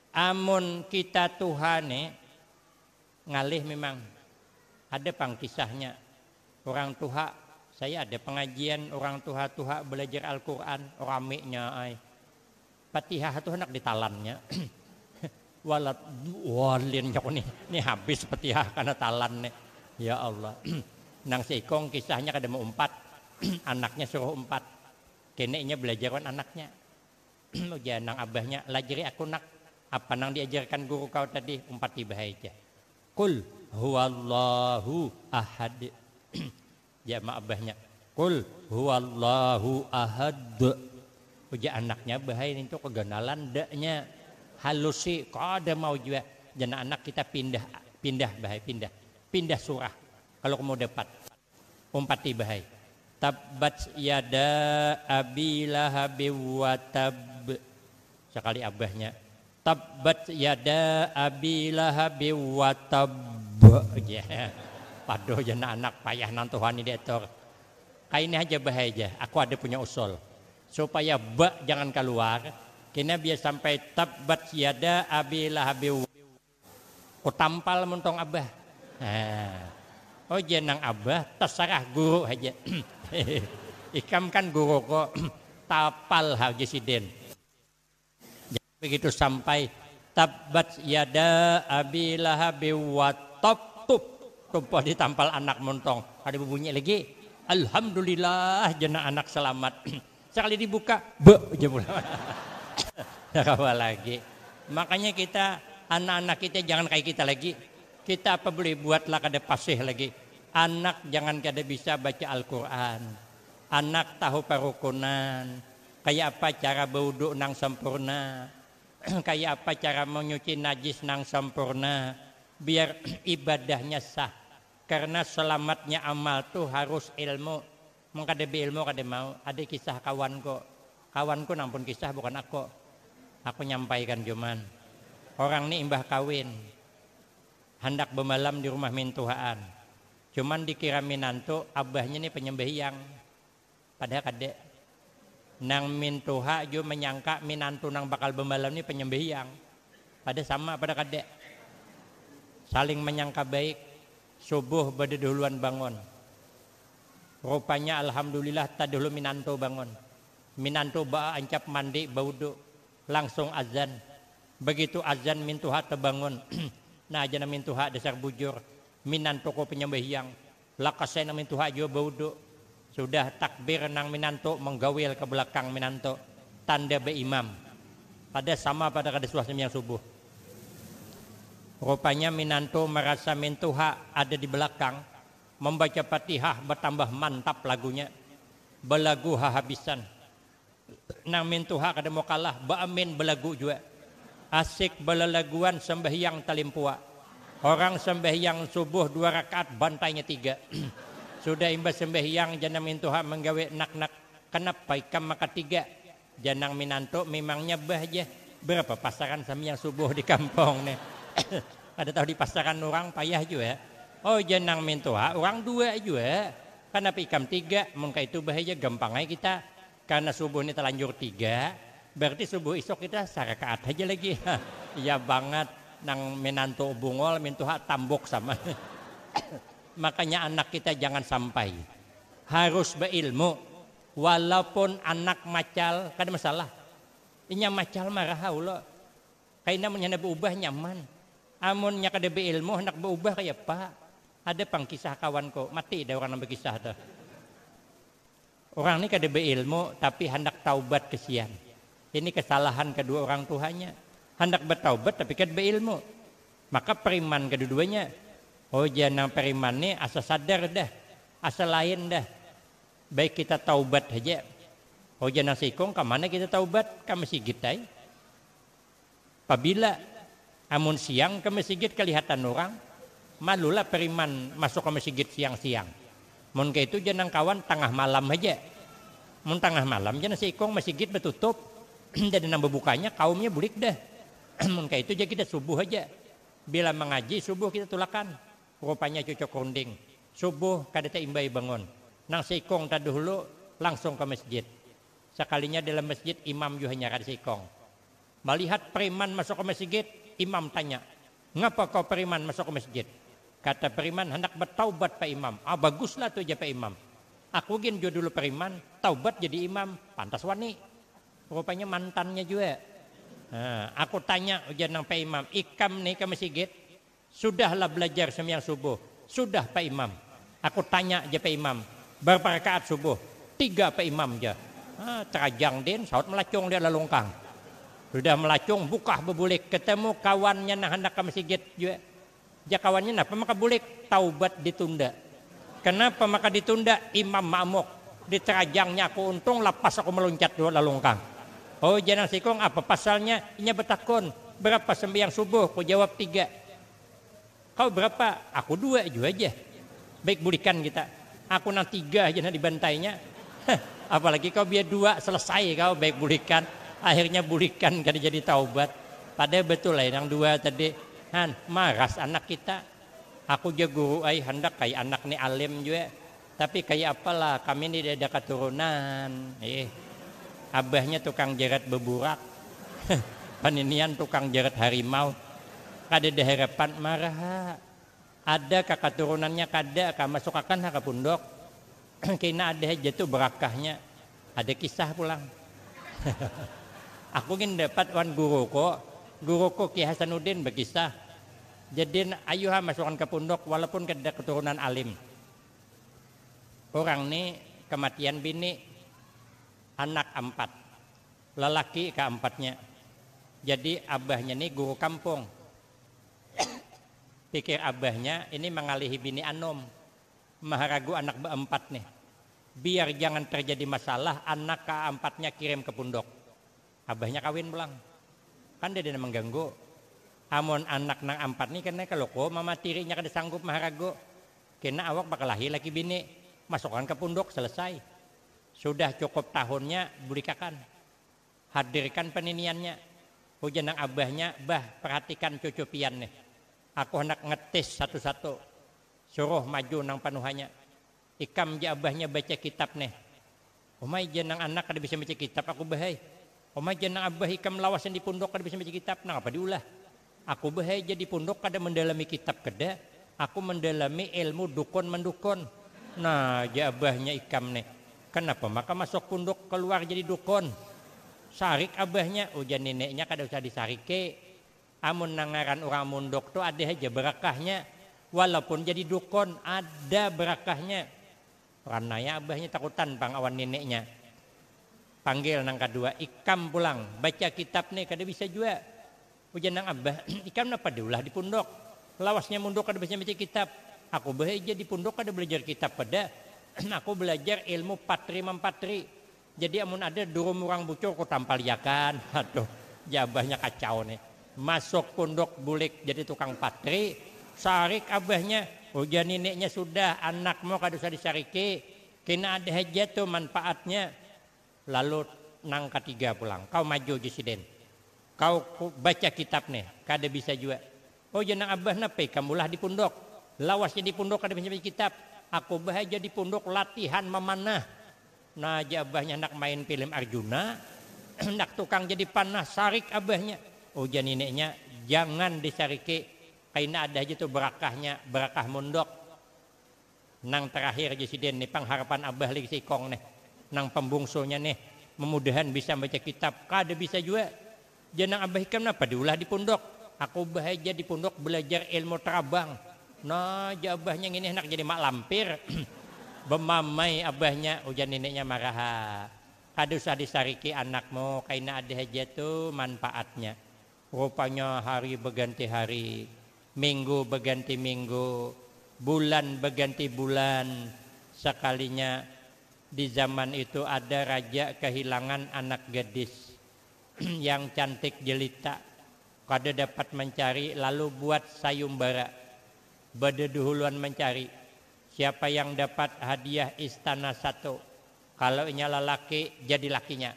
amun kita Tuhan ngalih memang. Ada pang kisahnya orang tua. Saya ada pengajian orang tua belajar Al-Quran. Ramenya ay. Fatihah itu hendak ditalannya. Walat walin nih habis Fatihah karena talan nih. Ya Allah. Nang seikong kisahnya kada mau umpat. Anaknya suruh umpat. Keneknya belajaran anaknya. Nang abahnya lajari aku nak. Apa nang diajarkan guru kau tadi? Umpat tiba aja. Kul huwallahu ahad. Ya ma abahnya. Kul huwallahu ahad. Uja anaknya bahaya itu keganalan daknya. Halusi kada mau juga. Jana anak kita pindah bahaya pindah surah. Kalau mau dapat umpat tiba aja. Tabbat yada abi lahabi wa tab. Sekali abahnya. Tabbat yada abi lahabi wa tab. Ya. Padoh jana anak payah nantuhani detor. Kaini aja bahaya. Aku ada punya usul. Supaya ba jangan keluar. Kena biar sampai tabbat yada abi lahabi wa. Ku tampal mentong abah. Oh jenang abah terserah guru aja. Ikam kan guru kok tapal haji siden. Begitu sampai tabbat yada abi lahabi wa tab tumpah ditampal anak montong. Ada bunyi lagi. Alhamdulillah jana anak selamat. Sekali dibuka, jemur. Kawa lagi. Makanya kita anak-anak kita jangan kayak kita lagi. Kita apa boleh buatlah kada pasih lagi. Anak jangan kada bisa baca Al-Quran. Anak tahu parukunan. Kayak apa cara berwudu nang sempurna. Kayak apa cara menyuci najis nang sempurna. Biar ibadahnya sah. Karena selamatnya amal tuh harus ilmu. Mengkada ilmu kada mau. Ada kisah kawanku. Kawanku nampun kisah bukan aku. Aku nyampaikan cuman. Orang ini imbah kawin. Hendak bermalam di rumah mintuhaan. Cuman dikira minantu abahnya ini penyembeliang. Padahal kadek. Nang mintuha juga menyangka minantu nang bakal bermalam ini penyembeliang. Padahal sama pada kadek. Saling menyangka baik. Subuh pada duluan bangun. Rupanya alhamdulillah tak dulu minantu bangun. Minantu ba ancap mandi baudu. Langsung azan. Begitu azan mintuha terbangun. Nah aja na mintuha dasar bujur. Minantu ko penyembeliang. Lakasay na mintuha juga baudu. Sudah takbir nang minantu menggawil ke belakang minantu. Tanda beimam. Pada sama pada kada suasana yang subuh. Rupanya minantu merasa mintuha ada di belakang. Membaca Fatihah bertambah mantap lagunya. Belagu habisan. Nang mintuha kada mau kalah. Baamin belagu juga. Asik belalaguan sembahyang talimpua. Orang sembahyang subuh 2 rakaat bantainya 3. Sudah imbas sembahyang janang mintuha menggawe nak-nak. Kenapa ikam maka 3? Janang minantu memangnya bah aja. Berapa pasaran sembahyang subuh di kampung nih. Ada tahu di pasaran orang payah juga. Oh janang mintuha orang 2 juga. Kenapa ikam 3? Mungkin itu bahaya gampang aja kita. Karena subuh ini terlanjur 3. Berarti subuh esok kita sarakaat aja lagi. Iya banget. Nang menantu bungol mintuha tambok sama. Makanya anak kita jangan sampai. Harus berilmu. Walaupun anak macal. Kan ada masalah. Inya macal marah Allah. Kayaknya menyana berubah nyaman. Amunnya kada berilmu hendak berubah kayak apa. Ada pang kisah kawanku. Mati ada orang yang berkisah tuh. Orang ini kada berilmu tapi hendak taubat kesian. Ini kesalahan kedua orang tuanya. Hendak bertaubat tapi kada berilmu. Maka periman kedua-duanya. Oh jangan periman ini asa sadar dah. Asa lain dah. baik kita taubat aja. Oh jangan sikong, kemana kita taubat? Ke masjid ay. Apabila amun siang ke masjid kelihatan orang, malulah periman masuk ke masjid siang-siang. Mun ke itu jangan kawan tengah malam aja. Mun tengah malam jangan sikong masjid betutup. Jadi nambah bukanya kaumnya bulik dah. Mun ke itu aja kita subuh aja. Bila mengaji subuh kita tulakan. Rupanya cocok runding. Subuh kadeta imbai bangun. Nang sikong tadi dulu langsung ke masjid. Sekalinya dalam masjid imam juga hanya kada sikong. Melihat periman masuk ke masjid, imam tanya, ngapa kau periman masuk ke masjid? Kata periman, hendak bertaubat Pak Imam. Ah baguslah tuh aja Pak Imam. Aku gin jo dulu periman, taubat jadi imam, pantas wani. Rupanya mantannya juga. Nah, aku tanya ujian nang Pak Imam, ikam nih ke masjid, sudahlah belajar sembahyang subuh. Sudah Pak Imam. Aku tanya aja Pak Imam, berapa rakaat subuh? 3 Pak Imam aja. Terajang din, saut melacung dia lalungkang. Sudah melacung, buka bebulik, ketemu kawannya nah hendak ke masjid juga. Ja kawannya kenapa maka bulik? Taubat ditunda. Kenapa maka ditunda? Imam ma'muk. Di terajangnya aku untung, lepas aku meluncat dua lalungkang. Oh jangan sikong, apa pasalnya? Inya betakon, berapa sembahyang subuh? Ku jawab 3. Kau berapa? Aku 2 juga aja. Baik bulikan kita. Aku nang 3 aja dibantainya. Apalagi kau biar 2 selesai kau baik bulikan. Akhirnya bulikan kada jadi taubat. Padahal betul lah yang 2 tadi. Maras anak kita. Aku juga guru hendak kayak anak ni alim juga. Tapi kayak apalah kami ni ada keturunan. Abahnya tukang jerat beburak. Paninian tukang jerat harimau. Kada ada harapan marah. Ada kakak turunannya kada masuk akan ke pondok. Kena ada aja tuh berakahnya. Ada kisah pulang. Aku ingin dapat wan guruku Ki Hasanuddin berkisah. Jadi ayuha masukkan ke pondok walaupun kada keturunan alim. Orang ni kematian bini anak 4. Lelaki ke-4-nya. Jadi abahnya ni guru kampung. Pikir abahnya ini mengalihi bini anom. Maharagu anak be-4 nih. Biar jangan terjadi masalah, anak ke-4-nya kirim ke pondok. Abahnya kawin pulang. Kan dia mengganggu. Amon anak nang 4 nih kena kalau kok mama tirinya kada sanggup maharagu. Kena awak bakal lahir lagi bini. Masukkan ke pondok selesai. Sudah cukup tahunnya bulikakan. Hadirkan peniniannya. Hujan nang abahnya, bah perhatikan cucu pian nih. Aku hendak ngetis satu-satu. Suruh maju nang panuhannya. Ikam je abahnya baca kitab nih. Omai jenang anak kada bisa baca kitab aku bahai. Omai jenang abah ikam lawas yang di pondok kada bisa baca kitab. Nah apa diulah? Aku bahai jadi pondok kada mendalami kitab kada. Aku mendalami ilmu dukun mendukun. Nah je abahnya ikam nih. Kenapa maka masuk pondok keluar jadi dukun? Sarik abahnya. Ujian neneknya kada usah disarike. Amun nangaran orang mundok tuh ada aja berakahnya. Walaupun jadi dukun ada berakahnya. Rananya abahnya takutan bang awan neneknya. Panggil nang kedua, ikam pulang. Baca kitab nih kada bisa juga. Ujian nang abah, ikam napa diulah di pondok. Lawasnya mundok kada bisa baca kitab. Aku bahagia di pondok kada belajar kitab pada. Aku belajar ilmu patri mempatri. Jadi amun ada durung orang bucur ku tampal yakan. Aduh, jabahnya kacau nih. Masuk pondok bulik jadi tukang patri. Sarik abahnya. Ujian neneknya sudah, anak mau kada usah disariki. Kena ada aja tuh manfaatnya. Lalu nang ketiga pulang. Kau maju Jesiden. Kau baca kitab nih. Kada bisa juga. Oh jangan abah nape kamulah di pondok. Lawasnya di pondok kada bisa baca kitab. Aku bahagia di pondok latihan memanah. Nah abahnya nak main film Arjuna. Nak tukang jadi panah sarik abahnya. Oh jangan neneknya jangan disariki. Kaina ada aja tuh berakahnya, berakah mondok. Nang terakhir Jesiden nih pengharapan abah lagi sikong nih. Nang pembungsunya nih memudahan bisa baca kitab. Kada bisa juga. Jangan abah ikam napa diulah di pondok. Aku bahagia di pondok belajar ilmu terabang. Nah abahnya ini enak jadi mak lampir. Bemamai abahnya ujian neneknya marah. Kada usah disariki anakmu. Kaina ada aja tuh manfaatnya. Rupanya hari berganti hari. Minggu berganti minggu, bulan berganti bulan, sekalinya Di zaman itu ada raja kehilangan anak gadis yang cantik jelita. Kada dapat mencari, lalu buat sayumbara. Berdahuluan mencari. Siapa yang dapat hadiah istana satu, kalau nyala laki jadi lakinya,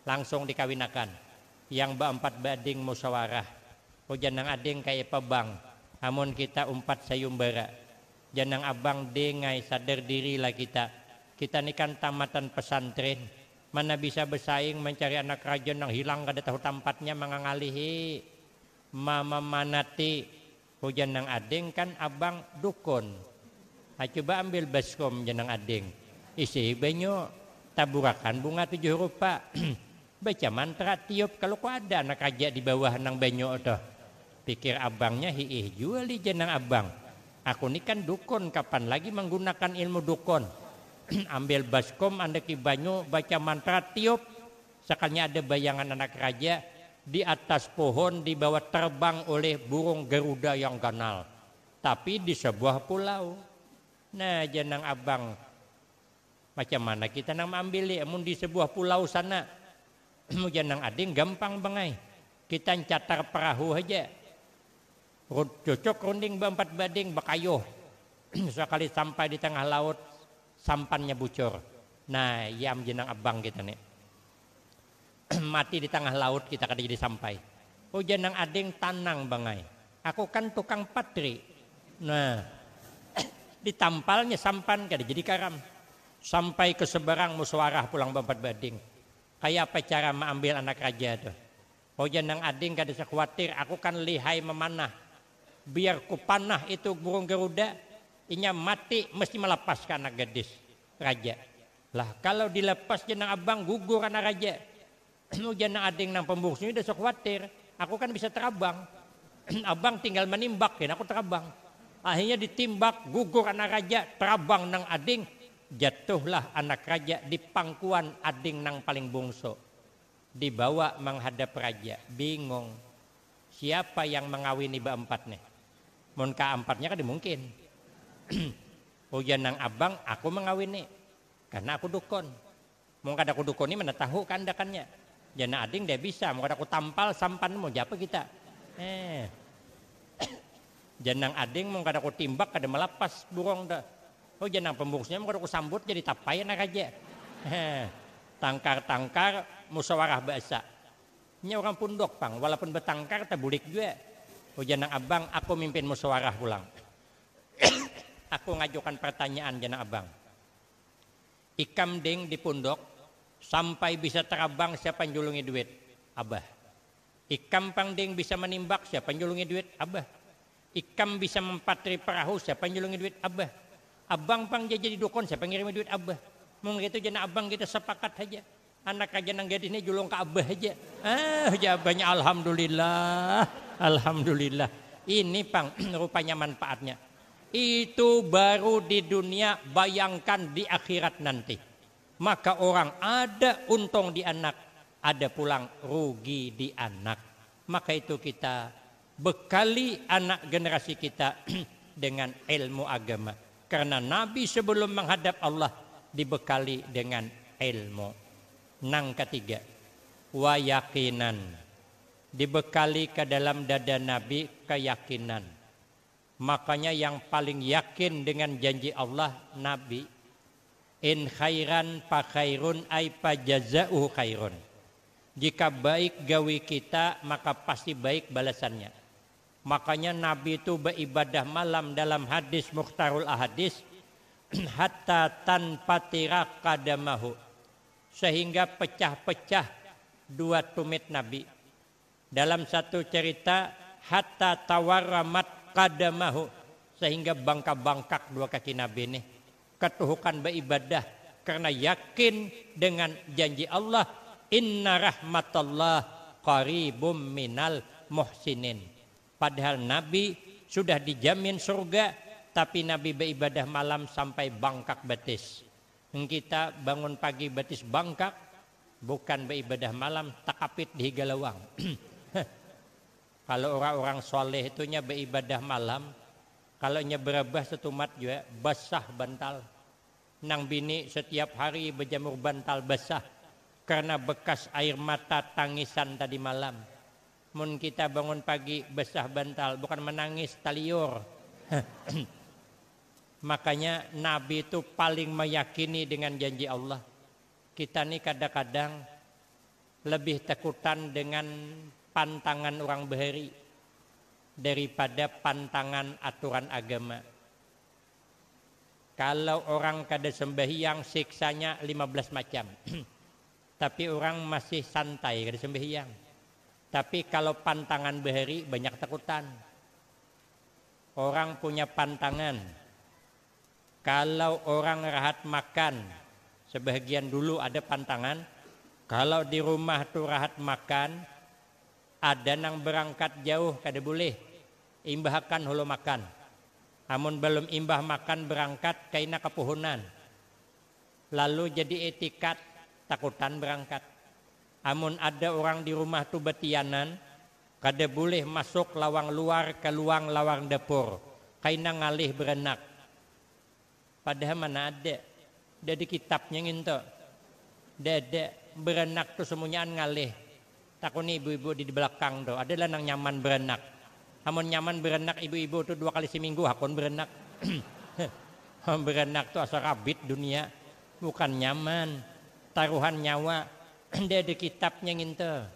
langsung dikawinakan. Yang berempat bading musyawarah. Janang ading kayak pebang, amun kita umpat sayumbara. Janang abang dengai sadar dirilah kita. Kita ini kan tamatan pesantren, mana bisa bersaing mencari anak raja yang hilang kada tahu tempatnya mengangalihi mama manati. Hujan nang ading kan abang dukun. Coba ambil baskom janang ading, isi banyu taburakan bunga 7 rupa. Baca mantra tiup kalau ku ada anak raja di bawah nang banyu itu. Pikir abangnya hiih juali janang abang. Aku ini kan dukun, kapan lagi menggunakan ilmu dukun. Ambil baskom, andaki banyu, baca mantra, tiup. Sekalinya ada bayangan anak raja di atas pohon, dibawa terbang oleh burung Garuda yang ganal. Tapi di sebuah pulau. Nah, janang abang, macam mana kita nang ambil di sebuah pulau sana. Janang ading gampang bangai. Kita catar perahu aja. Cocok runding berempat bading bakayuh. Sekali sampai di tengah laut, sampannya bocor. Nah, yam jenang abang kita nih. Mati di tengah laut kita kada jadi sampai. Jenang ading tanang bangai. Aku kan tukang patri. Nah, ditampalnya sampan kada jadi karam. Sampai ke seberang musyawarah pulang berempat bading. Kayak apa cara mengambil anak raja tuh? Jenang ading kada usah khawatir. Aku kan lihai memanah. Biar ku panah itu burung Garuda, inya mati mesti melepaskan anak gadis raja. Lah kalau dilepas jenang abang gugur anak raja. Jenang ading nang pembungsunya udah sok khawatir. Aku kan bisa terabang. Abang tinggal menimbak, aku terabang. Akhirnya ditimbak, gugur anak raja, terabang nang ading. Jatuhlah anak raja di pangkuan ading nang paling bungsu. Dibawa menghadap raja, bingung. Siapa yang mengawini berempat nih? Mun keempatnya kan mungkin. Jenang abang aku mengawini karena aku dukun. Mau kada aku dukun ini mana tahu kandakannya. Jangan ading dia bisa. Mau kada aku tampal sampan mau japa kita. Janang ading mau kada aku timbak kada melepas burung dah. Janang pembungkusnya mau kada aku sambut jadi tapai anak aja. Tangkar-tangkar musyawarah bahasa. Ini orang pundok pang, walaupun bertangkar tabulik juga. Janang abang aku mimpin musyawarah pulang. Aku ngajukan pertanyaan janang abang. Ikam ding di pundok sampai bisa terabang siapa yang julungi duit? Abah. Ikam pang ding bisa menimbak siapa yang julungi duit? Abah. Ikam bisa mempatri perahu siapa yang julungi duit? Abah. Abang pang jadi dukun siapa yang ngirimi duit? Abah. Mungkin itu jangan abang kita sepakat aja. Anak raja nang gadis ini julung ke abah aja. Jawabannya alhamdulillah. Alhamdulillah. Ini pang rupanya manfaatnya. Itu baru di dunia, bayangkan di akhirat nanti. Maka orang ada untung di anak, ada pulang rugi di anak. Maka itu kita bekali anak generasi kita dengan ilmu agama. Karena Nabi sebelum menghadap Allah dibekali dengan ilmu. Nang ketiga, wayakinan. Dibekali ke dalam dada Nabi keyakinan. Makanya yang paling yakin dengan janji Allah Nabi. In khairan fa khairun ay fa jazauhu khairun. Jika baik gawi kita maka pasti baik balasannya. Makanya Nabi itu beribadah malam dalam hadis Mukhtarul Ahadis. Hatta tanfatira qadamahu. Sehingga pecah-pecah 2 tumit Nabi. Dalam satu cerita hatta tawarramat qadamahu, sehingga bangka-bangkak 2 kaki Nabi ini ketuhukan beribadah karena yakin dengan janji Allah, inna rahmatallah qaribum minal muhsinin. Padahal Nabi sudah dijamin surga, tapi Nabi beribadah malam sampai bangkak betis. Kita bangun pagi betis bangkak, bukan beribadah malam takapit di galawang. Kalau orang-orang soleh itunya beribadah malam, kalau nya berabah setumat juga basah bantal. Nang bini setiap hari berjamur bantal basah karena bekas air mata tangisan tadi malam. Mun kita bangun pagi basah bantal, bukan menangis taliur. Makanya Nabi itu paling meyakini dengan janji Allah. Kita nih kadang-kadang lebih takutan dengan pantangan orang bahari daripada pantangan aturan agama. Kalau orang kada sembahyang siksanya 15 macam. Tapi orang masih santai kada sembahyang. Tapi kalau pantangan bahari banyak takutan. Orang punya pantangan. Kalau orang rahat makan, sebagian dulu ada pantangan. Kalau di rumah tuh rahat makan, ada nang berangkat jauh kada boleh. Imbahkan hulu makan. Amun belum imbah makan berangkat kaina kepuhunan. Lalu jadi etikat takutan berangkat. Amun ada orang di rumah tuh betianan, kada boleh masuk lawang luar ke luang lawang dapur. Kaina ngalih berenak. Padahal mana ada di kitabnya nginto. Ada berenak tuh semuanya ngalih. Takuni ibu-ibu di belakang tuh. Adalah nang nyaman berenak. Amun nyaman berenak ibu-ibu tuh 2 kali seminggu hakun berenak. Berenak tuh asal rabit dunia. Bukan nyaman. Taruhan nyawa. Ada di kitabnya nginto.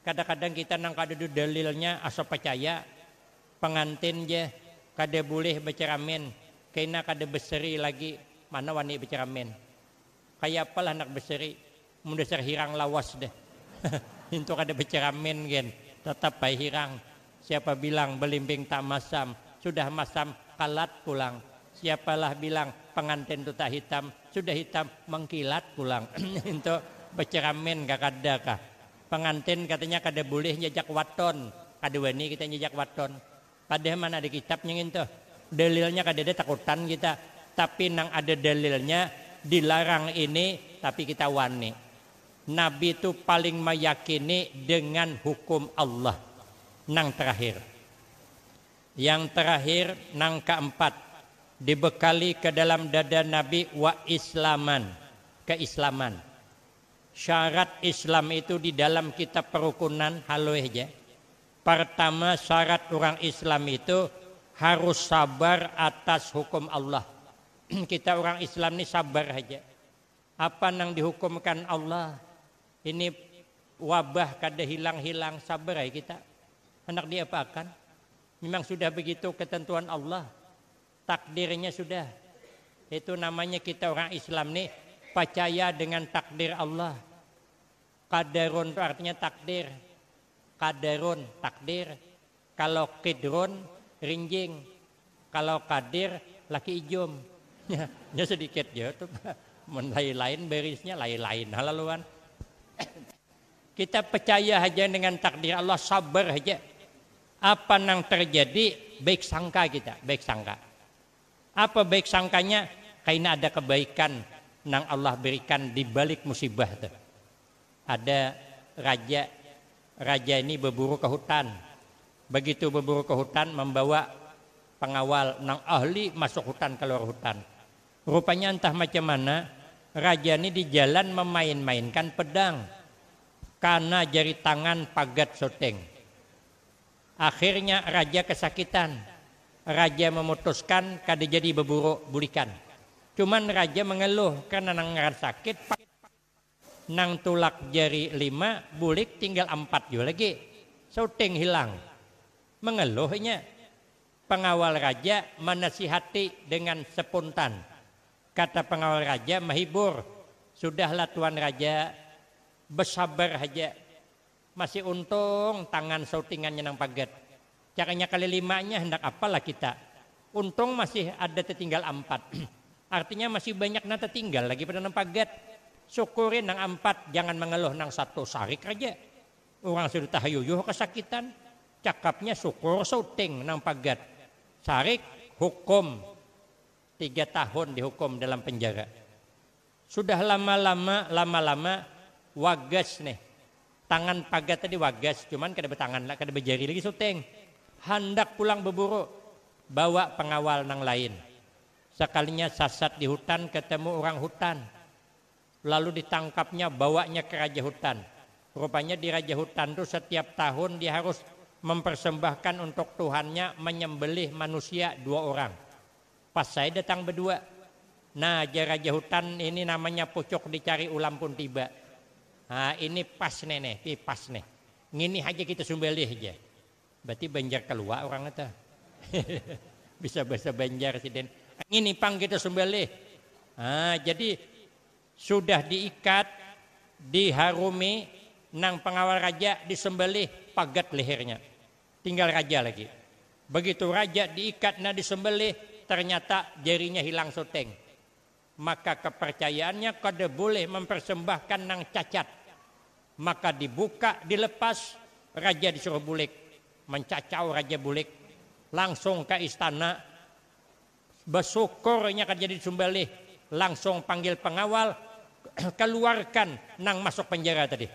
Kadang-kadang kita nang kada ada dalilnya asal percaya. Pengantin je kada boleh berceramin. Kena kada beseri lagi mana wani berceramin. Kayak apalah anak beseri mundasar hirang lawas deh. Itu kada berceramin gen. Tetap baik hirang. Siapa bilang belimbing tak masam, sudah masam kalat pulang. Siapalah bilang pengantin itu tak hitam, sudah hitam mengkilat pulang. Itu berceramin gak kada kah. Pengantin katanya kada boleh nyejak waton. Kada wani kita nyejak waton. Padahal mana di kitabnya itu. Dalilnya kada ada takutan kita, tapi nang ada dalilnya dilarang ini, tapi kita wani. Nabi itu paling meyakini dengan hukum Allah. Nang terakhir, yang terakhir nang keempat, dibekali ke dalam dada Nabi wa islaman, keislaman. Syarat Islam itu di dalam kitab perukunan halo aja. Pertama syarat orang Islam itu harus sabar atas hukum Allah. Kita orang Islam ini sabar aja. Apa nang dihukumkan Allah? Ini wabah kada hilang-hilang, sabar aja kita. Hendak diapakan? Memang sudah begitu ketentuan Allah. Takdirnya sudah. Itu namanya kita orang Islam nih percaya dengan takdir Allah. Qadarun itu artinya takdir. Qadarun takdir. Kalau qidrun rinjing, kalau kadir laki ijom. Ya sedikit ya tuh. Lain-lain berisnya lain-lain halaluan. Kita percaya aja dengan takdir Allah, sabar aja. Apa nang terjadi baik sangka kita, baik sangka. Apa baik sangkanya? Karena ada kebaikan nang Allah berikan di balik musibah tuh. Ada raja ini berburu ke hutan. Begitu berburu ke hutan membawa pengawal nang ahli masuk hutan keluar hutan. Rupanya entah macam mana raja ini di jalan memain-mainkan pedang karena jari tangan pagat soteng. Akhirnya raja kesakitan. Raja memutuskan kada jadi berburu bulikan. Cuman raja mengeluh karena nang sakit. Nang tulak jari 5 bulik tinggal 4 juga lagi. Soteng hilang. Mengeluhnya pengawal raja menasihati dengan spontan. Kata pengawal raja menghibur, sudahlah tuan raja, bersabar aja. Masih untung tangan sautingannya nang pagat. Caranya kali 5-nya hendak apalah kita. Untung masih ada tertinggal 4. Artinya masih banyak nang tertinggal lagi pada nang pagat. Syukurin nang 4, jangan mengeluh nang 1 sarik aja. Orang sudah tahayuyuh kesakitan. Cakapnya syukur sauting nang pagat. Sarik hukum 3 tahun dihukum dalam penjara. Sudah lama-lama wagas nih. Tangan pagat tadi wagas, cuman kada bertangan lah, kada berjari lagi sauting. Hendak pulang berburu, bawa pengawal nang lain. Sekalinya sasat di hutan ketemu orang hutan. Lalu ditangkapnya, bawanya ke raja hutan. Rupanya di raja hutan itu setiap tahun dia harus mempersembahkan untuk Tuhannya menyembelih manusia 2 orang. Pas saya datang berdua. Nah, raja hutan ini namanya pucuk dicari ulam pun tiba. Nah, ini pas nih, ini pas nih. Ngini aja kita sembelih aja. Berarti Banjar keluar orang itu. Bisa bahasa Banjar sih Den. Ngini pang kita sembelih. Nah, jadi sudah diikat, diharumi, nang pengawal raja disembelih, pagat lehernya. Tinggal raja lagi. Begitu raja diikat, nah disembelih, ternyata jarinya hilang soteng. Maka kepercayaannya kada boleh mempersembahkan nang cacat. Maka dibuka, dilepas, raja disuruh bulik. Mencacau raja bulik. Langsung ke istana. Bersyukurnya kan jadi disembelih. Langsung panggil pengawal. Keluarkan nang masuk penjara tadi.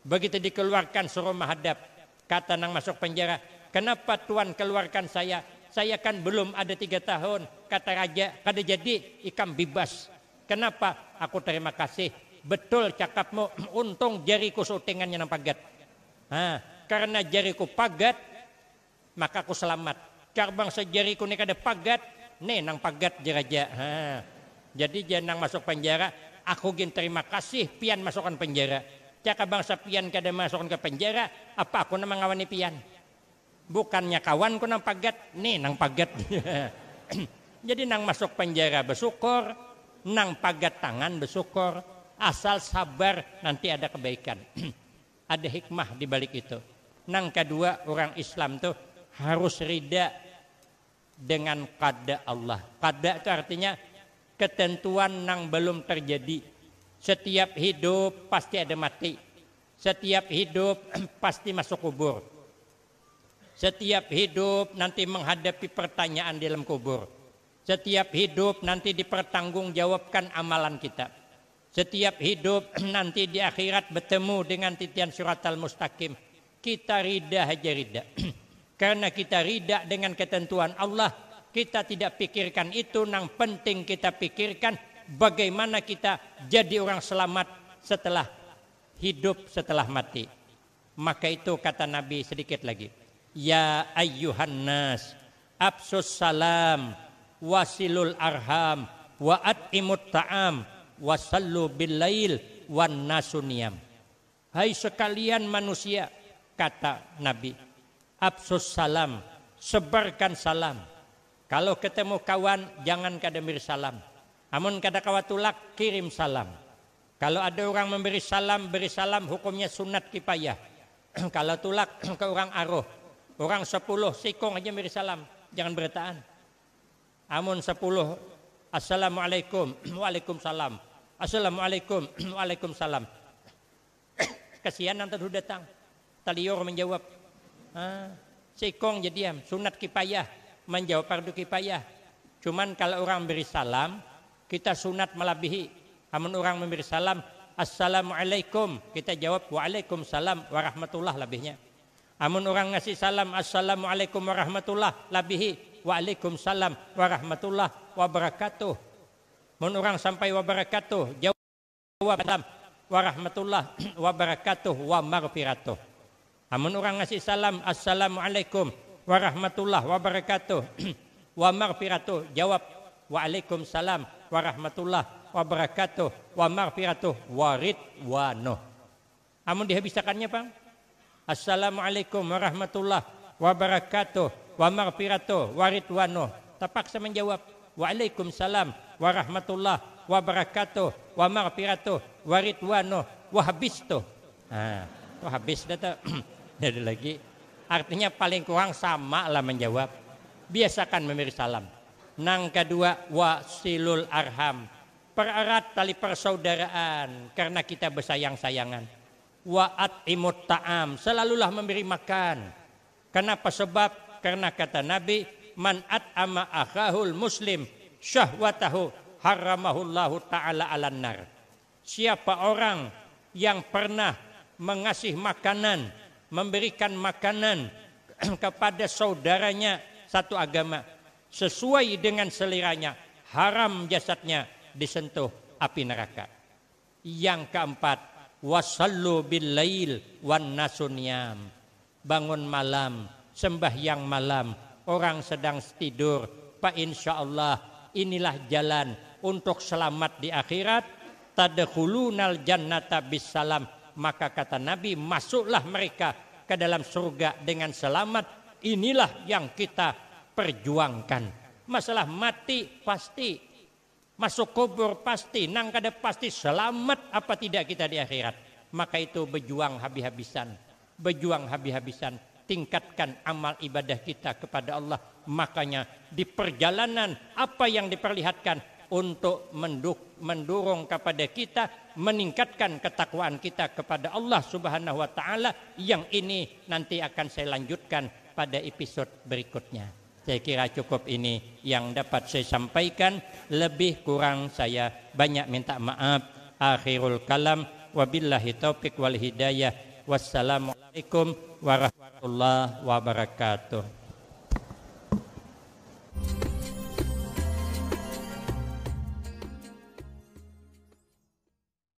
Begitu dikeluarkan suruh menghadap. Kata nang masuk penjara, kenapa Tuan keluarkan saya? Saya kan belum ada 3 tahun. Kata raja, kada jadi ikam bebas. Kenapa? Aku terima kasih. Betul cakapmu, untung jariku sutingannya nang pagat. Karena jariku pagat, maka aku selamat. Karbang sejariku ni kada pagat, nih nang pagat raja. Jadi jangan masuk penjara, aku gin terima kasih pian masukkan penjara. Cakap bangsa pian kada masukkan ke penjara, apa aku nama ngawani pian? Bukannya kawanku nang pagat, nih nang pagat. Jadi nang masuk penjara bersyukur, nang pagat tangan bersyukur, asal sabar nanti ada kebaikan. Ada hikmah di balik itu. Nang kedua, orang Islam tuh harus rida dengan qada Allah. Qada itu artinya ketentuan nang belum terjadi. Setiap hidup pasti ada mati. Setiap hidup pasti masuk kubur. Setiap hidup nanti menghadapi pertanyaan di dalam kubur. Setiap hidup nanti dipertanggungjawabkan amalan kita. Setiap hidup nanti di akhirat bertemu dengan titian siratal mustaqim. Kita rida aja rida. Karena kita rida dengan ketentuan Allah, kita tidak pikirkan itu, yang penting kita pikirkan bagaimana kita jadi orang selamat setelah hidup, setelah mati. Maka itu kata Nabi sedikit lagi. Ya ayyuhan nas, absus salam, wasilul arham, wa at'imut ta'am, wasallu bil lail, wan nasuniyam. Hai sekalian manusia, kata Nabi, absus salam, sebarkan salam. Kalau ketemu kawan, jangan kada beri salam. Amun kada kawatulak, kirim salam. Kalau ada orang memberi salam, beri salam, hukumnya sunat kifayah. Kalau tulak ke orang aruh, orang 10 sikong aja beri salam, jangan beretaan. Amun 10, assalamualaikum, waalaikumsalam, assalamualaikum, waalaikumsalam. Kasihan nanti datang, talior menjawab. Sikong jadi sunat kifayah, menjawab fardu kifayah. Cuman kalau orang beri salam, kita sunat melebihi. Amun orang memberi salam, assalamualaikum, kita jawab waalaikumsalam warahmatullah lebihnya. Amun orang ngasih salam, assalamualaikum warahmatullah lebihi, waalaikumsalam warahmatullah wabarakatuh. Amun orang sampai wabarakatuh, jawab salam warahmatullah wabarakatuh wa maghfiratuh. Amun orang ngasih salam, assalamualaikum warahmatullah wabarakatuh wa maghfiratuh, jawab waalaikumsalam warahmatullah wabarakatuh wa maghfiratuh wa ridwanuh. Amun dihabiskannya Bang, assalamualaikum warahmatullah wabarakatuh wa maghfiratuh wa ridwanuh, terpaksa menjawab waalaikumsalam warahmatullah wabarakatuh wa maghfiratuh wa ridwanuh wa habistuh. Habis data. Jadi lagi artinya paling kurang sama lah menjawab. Biasakan memberi salam. Nang kedua, wasilul arham, pererat tali persaudaraan karena kita bersayang-sayangan. Wa at'imut ta'am, selalulah memberi makan. Kenapa? Sebab karena kata Nabi, man at'ama akhahul muslim syahwatahu haramahullahu ta'ala alan nar. Siapa orang yang pernah mengasih makanan, memberikan makanan kepada saudaranya satu agama sesuai dengan seliranya, haram jasadnya disentuh api neraka. Yang keempat, wasallu bil lail wan nasuniyam. Bangun malam, sembahyang malam, orang sedang tidur, Pak, insya Allah inilah jalan untuk selamat di akhirat. Tadkhulunal jannata bisalam. Maka kata Nabi, masuklah mereka ke dalam surga dengan selamat. Inilah yang kita perjuangkan. Masalah mati pasti, masuk kubur pasti, nang kada pasti, selamat apa tidak kita di akhirat. Maka itu berjuang habis-habisan, berjuang habis-habisan, tingkatkan amal ibadah kita kepada Allah. Makanya di perjalanan apa yang diperlihatkan untuk mendorong kepada kita, meningkatkan ketakwaan kita kepada Allah Subhanahu wa taala. Yang ini nanti akan saya lanjutkan pada episode berikutnya. Saya kira cukup ini yang dapat saya sampaikan. Lebih kurang saya banyak minta maaf. Akhirul kalam, wabillahi taufiq wal hidayah. Wassalamualaikum warahmatullahi wabarakatuh.